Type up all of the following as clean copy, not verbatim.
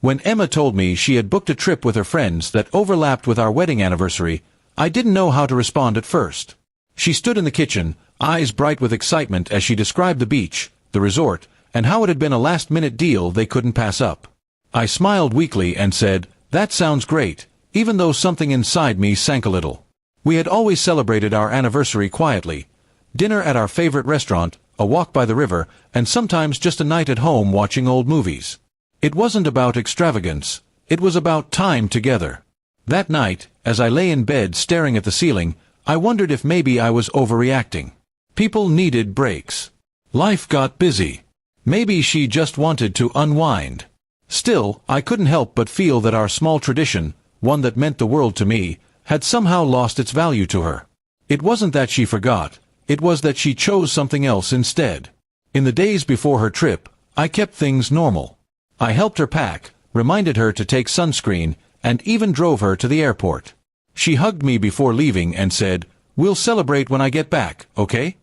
When Emma told me she had booked a trip with her friends that overlapped with our wedding anniversary, I didn't know how to respond at first. She stood in the kitchen, eyes bright with excitement as she described the beach, the resort, and how it had been a last-minute deal they couldn't pass up. I smiled weakly and said, "That sounds great," even though something inside me sank a little. We had always celebrated our anniversary quietly. Dinner at our favorite restaurant, a walk by the river, and sometimes just a night at home watching old movies. It wasn't about extravagance, it was about time together. That night, as I lay in bed staring at the ceiling, I wondered if maybe I was overreacting. People needed breaks. Life got busy. Maybe she just wanted to unwind. Still, I couldn't help but feel that our small tradition, one that meant the world to me, had somehow lost its value to her. It wasn't that she forgot, it was that she chose something else instead. In the days before her trip, I kept things normal. I helped her pack, reminded her to take sunscreen, and even drove her to the airport. She hugged me before leaving and said, "We'll celebrate when I get back, okay?"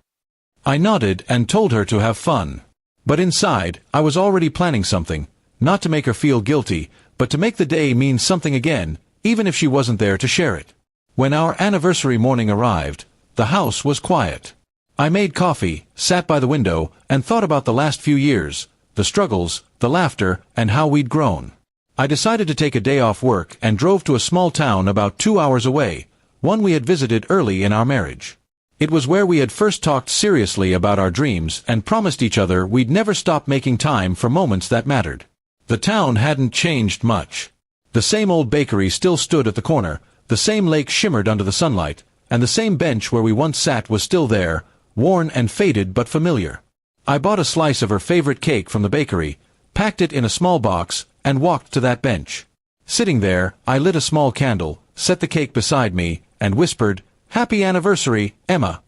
I nodded and told her to have fun. But inside, I was already planning something, not to make her feel guilty, but to make the day mean something again, even if she wasn't there to share it. When our anniversary morning arrived, the house was quiet. I made coffee, sat by the window, and thought about the last few years, the struggles, the laughter, and how we'd grown. I decided to take a day off work and drove to a small town about 2 hours away, one we had visited early in our marriage. It was where we had first talked seriously about our dreams and promised each other we'd never stop making time for moments that mattered. The town hadn't changed much. The same old bakery still stood at the corner, the same lake shimmered under the sunlight, and the same bench where we once sat was still there, worn and faded but familiar. I bought a slice of her favorite cake from the bakery, packed it in a small box, and walked to that bench. Sitting there, I lit a small candle, set the cake beside me, and whispered, "Happy anniversary, Emma."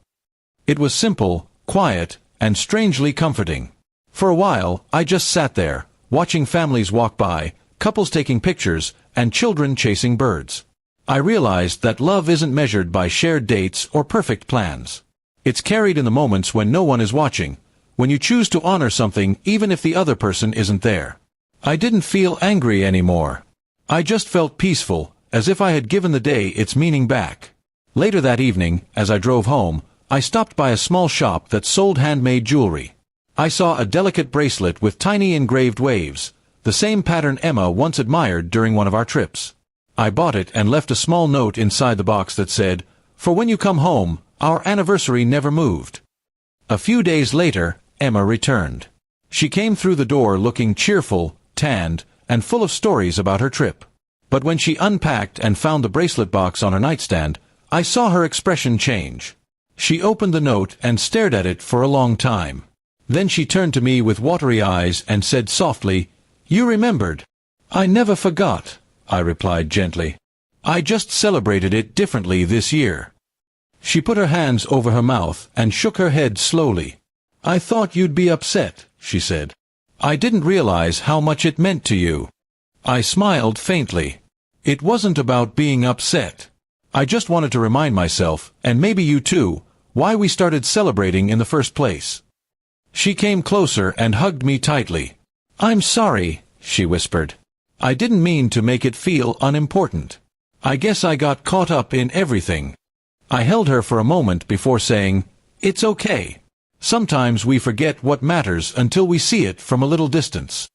It was simple, quiet, and strangely comforting. For a while, I just sat there, watching families walk by, couples taking pictures, and children chasing birds. I realized that love isn't measured by shared dates or perfect plans. It's carried in the moments when no one is watching, when you choose to honor something even if the other person isn't there. I didn't feel angry anymore. I just felt peaceful, as if I had given the day its meaning back. Later that evening, as I drove home, I stopped by a small shop that sold handmade jewelry. I saw a delicate bracelet with tiny engraved waves, the same pattern Emma once admired during one of our trips. I bought it and left a small note inside the box that said, "For when you come home, our anniversary never moved." A few days later, Emma returned. She came through the door looking cheerful, tanned, and full of stories about her trip. But when she unpacked and found the bracelet box on her nightstand, I saw her expression change. She opened the note and stared at it for a long time. Then she turned to me with watery eyes and said softly, "You remembered." "I never forgot," I replied gently. "I just celebrated it differently this year." She put her hands over her mouth and shook her head slowly. "I thought you'd be upset," she said. "I didn't realize how much it meant to you." I smiled faintly. It wasn't about being upset. I just wanted to remind myself, and maybe you too, why we started celebrating in the first place. She came closer and hugged me tightly. "I'm sorry," she whispered. "I didn't mean to make it feel unimportant. I guess I got caught up in everything." I held her for a moment before saying, "It's okay. Sometimes we forget what matters until we see it from a little distance."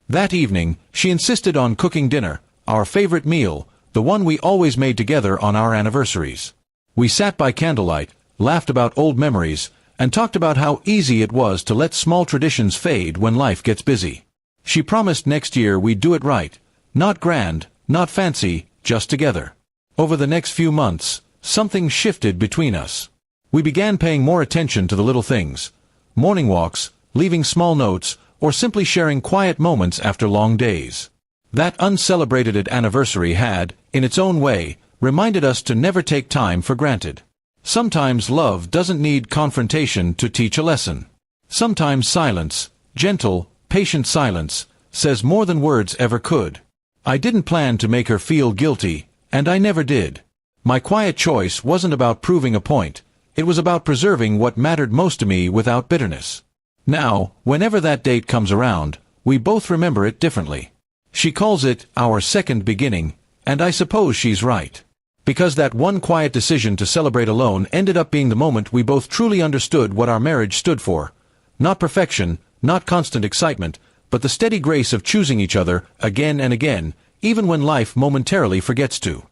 That evening, she insisted on cooking dinner, our favorite meal, the one we always made together on our anniversaries. We sat by candlelight, laughed about old memories, and talked about how easy it was to let small traditions fade when life gets busy. She promised next year we'd do it right, not grand, not fancy, just together. Over the next few months, something shifted between us. We began paying more attention to the little things, morning walks, leaving small notes, or simply sharing quiet moments after long days. That uncelebrated anniversary had, in its own way, reminded us to never take time for granted. Sometimes love doesn't need confrontation to teach a lesson. Sometimes silence, gentle, patient silence, says more than words ever could. I didn't plan to make her feel guilty, and I never did. My quiet choice wasn't about proving a point. It was about preserving what mattered most to me without bitterness. Now, whenever that date comes around, we both remember it differently. She calls it our second beginning, and I suppose she's right. Because that one quiet decision to celebrate alone ended up being the moment we both truly understood what our marriage stood for. Not perfection, not constant excitement, but the steady grace of choosing each other again and again, even when life momentarily forgets to.